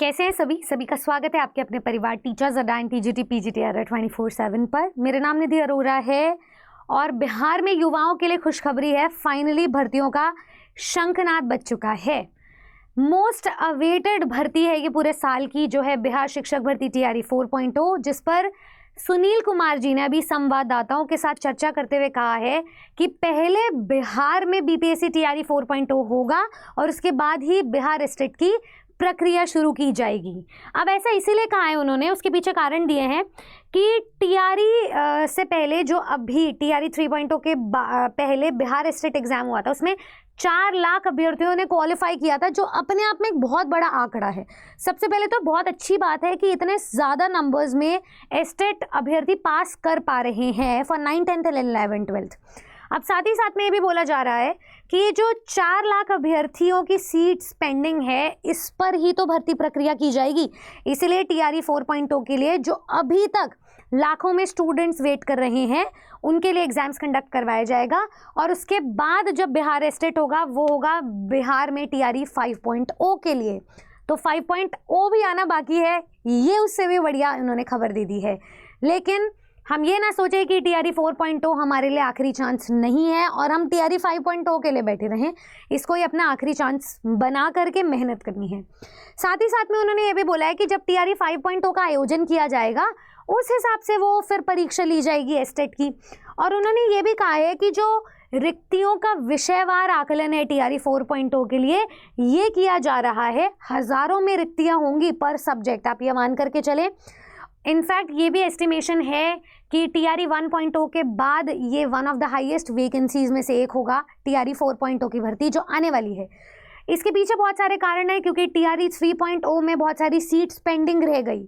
कैसे हैं सभी का स्वागत है आपके अपने परिवार टीचर्स अड्डा एंड टीजीटी पीजीटी अड्डा 24/7 पर। मेरा नाम निधि अरोरा है और बिहार में युवाओं के लिए खुशखबरी है। फाइनली भर्तियों का शंखनाद बज चुका है। मोस्ट अवेटेड भर्ती है ये पूरे साल की, जो है बिहार शिक्षक भर्ती टीआरई 4.0, जिस पर सुनील कुमार जी ने अभी संवाददाताओं के साथ चर्चा करते हुए कहा है कि पहले बिहार में बीपीएससी टीआरई 4.0 होगा और उसके बाद ही बिहार स्टेट की प्रक्रिया शुरू की जाएगी। अब ऐसा इसीलिए कहा है उन्होंने, उसके पीछे कारण दिए हैं कि टीआरई से पहले जो अभी टीआरई 3.0 के पहले बिहार स्टेट एग्जाम हुआ था, उसमें 4 लाख अभ्यर्थियों ने क्वालिफाई किया था, जो अपने आप में एक बहुत बड़ा आंकड़ा है। सबसे पहले तो बहुत अच्छी बात है कि इतने ज़्यादा नंबर्स में स्टेट अभ्यर्थी पास कर पा रहे हैं for 9th 10th 11th 12th। अब साथ ही साथ में ये भी बोला जा रहा है कि ये जो 4 लाख अभ्यर्थियों की सीट्स पेंडिंग है, इस पर ही तो भर्ती प्रक्रिया की जाएगी। इसीलिए टीआरई 4.0 के लिए जो अभी तक लाखों में स्टूडेंट्स वेट कर रहे हैं, उनके लिए एग्जाम्स कंडक्ट करवाया जाएगा और उसके बाद जब बिहार स्टेट होगा वो होगा बिहार में टीआरई 5.0 के लिए। तो 5.0 भी आना बाकी है, ये उससे भी बढ़िया इन्होंने खबर दे दी है। लेकिन हम ये ना सोचें कि टीआरई 4.0 हमारे लिए आखिरी चांस नहीं है और हम टीआरई 5.0 के लिए बैठे रहें। इसको ही अपना आखिरी चांस बना करके मेहनत करनी है। साथ ही साथ में उन्होंने ये भी बोला है कि जब टीआरई 5.0 का आयोजन किया जाएगा, उस हिसाब से वो फिर परीक्षा ली जाएगी एस्टेट की। और उन्होंने ये भी कहा है कि जो रिक्तियों का विषयवार आकलन है टीआरई 4.0 के लिए, ये किया जा रहा है। हज़ारों में रिक्तियाँ होंगी पर सब्जेक्ट, आप ये मान करके चलें। इनफैक्ट ये भी एस्टिमेशन है कि टीआरई 1.0 के बाद ये one of the highest vacancies में से एक होगा टीआरई 4.0 की भर्ती जो आने वाली है। इसके पीछे बहुत सारे कारण हैं, क्योंकि टीआरई 3.0 में बहुत सारी सीट्स पेंडिंग रह गई।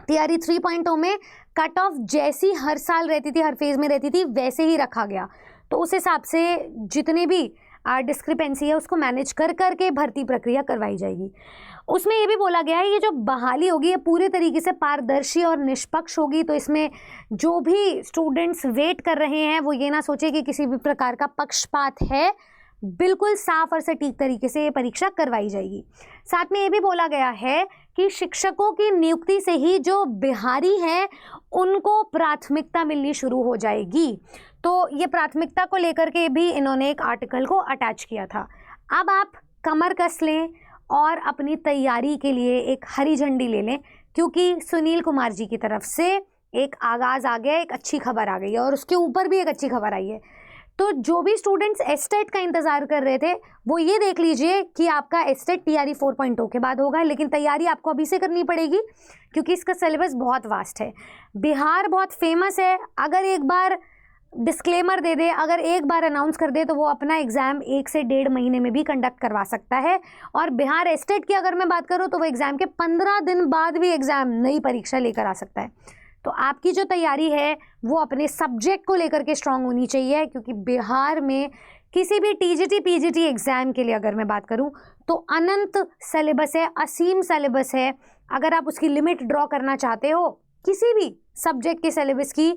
टीआरई 3.0 में कट ऑफ जैसी हर साल रहती थी, हर फेज़ में रहती थी, वैसे ही रखा गया। तो उस हिसाब से जितने भी डिस्क्रिपेंसी है उसको मैनेज कर करके भर्ती प्रक्रिया करवाई जाएगी। उसमें ये भी बोला गया है ये जो बहाली होगी ये पूरे तरीके से पारदर्शी और निष्पक्ष होगी। तो इसमें जो भी स्टूडेंट्स वेट कर रहे हैं वो ये ना सोचे कि किसी भी प्रकार का पक्षपात है। बिल्कुल साफ और सटीक तरीके से ये परीक्षा करवाई जाएगी। साथ में ये भी बोला गया है कि शिक्षकों की नियुक्ति से ही जो बिहारी हैं उनको प्राथमिकता मिलनी शुरू हो जाएगी। तो ये प्राथमिकता को लेकर के भी इन्होंने एक आर्टिकल को अटैच किया था। अब आप कमर कस लें और अपनी तैयारी के लिए एक हरी झंडी ले लें, क्योंकि सुनील कुमार जी की तरफ से एक आगाज़ आ गया, एक अच्छी खबर आ गई है और उसके ऊपर भी एक अच्छी खबर आई है। तो जो भी स्टूडेंट्स एस्टेट का इंतज़ार कर रहे थे वो ये देख लीजिए कि आपका एस्टेट टीआरई 4.0 के बाद होगा, लेकिन तैयारी आपको अभी से करनी पड़ेगी क्योंकि इसका सिलेबस बहुत वास्ट है। बिहार बहुत फेमस है, अगर एक बार डिस्क्लेमर दे दे, अगर एक बार अनाउंस कर दे तो वो अपना एग्ज़ाम 1 से 1.5 महीने में भी कंडक्ट करवा सकता है। और बिहार स्टेट की अगर मैं बात करूँ तो वो एग्ज़ाम के 15 दिन बाद भी एग्ज़ाम नई परीक्षा लेकर आ सकता है। तो आपकी जो तैयारी है वो अपने सब्जेक्ट को लेकर के स्ट्रांग होनी चाहिए, क्योंकि बिहार में किसी भी टीजीटी पीजीटी एग्ज़ाम के लिए अगर मैं बात करूँ तो अनंत सिलेबस है, असीम सिलेबस है। अगर आप उसकी लिमिट ड्रॉ करना चाहते हो किसी भी सब्जेक्ट के सिलेबस की,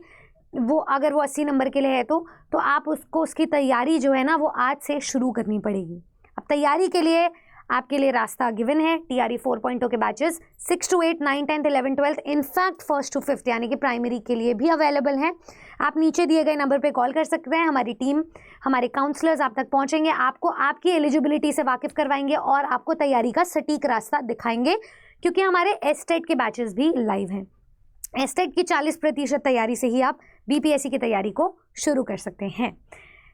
वो अगर वो 80 नंबर के लिए है तो आप उसको, उसकी तैयारी जो है ना वो आज से शुरू करनी पड़ेगी। अब तैयारी के लिए आपके लिए रास्ता गिवन है। टीआरई 4.0 के batches 6 to 8, 9, 10, 11, 12, in fact 1st to 5th यानी कि प्राइमरी के लिए भी अवेलेबल हैं। आप नीचे दिए गए नंबर पे कॉल कर सकते हैं। हमारी टीम, हमारे काउंसलर्स आप तक पहुंचेंगे, आपको आपकी एलिजिबिलिटी से वाकिफ़ करवाएंगे और आपको तैयारी का सटीक रास्ता दिखाएंगे, क्योंकि हमारे एस्टेट के बैचेस भी लाइव हैं। एस्टेट की 40% तैयारी से ही आप बीपीएससी की तैयारी को शुरू कर सकते हैं।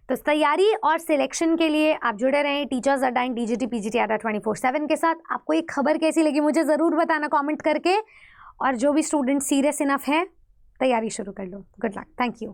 तो तैयारी और सिलेक्शन के लिए आप जुड़े रहें टीचर्स अड्डा एंड टीजीटी पीजीटी अड्डा 24/7 के साथ। आपको एक खबर कैसी लगी मुझे ज़रूर बताना कमेंट करके, और जो भी स्टूडेंट सीरियस इनफ है तैयारी शुरू कर लो। Good luck, thank you.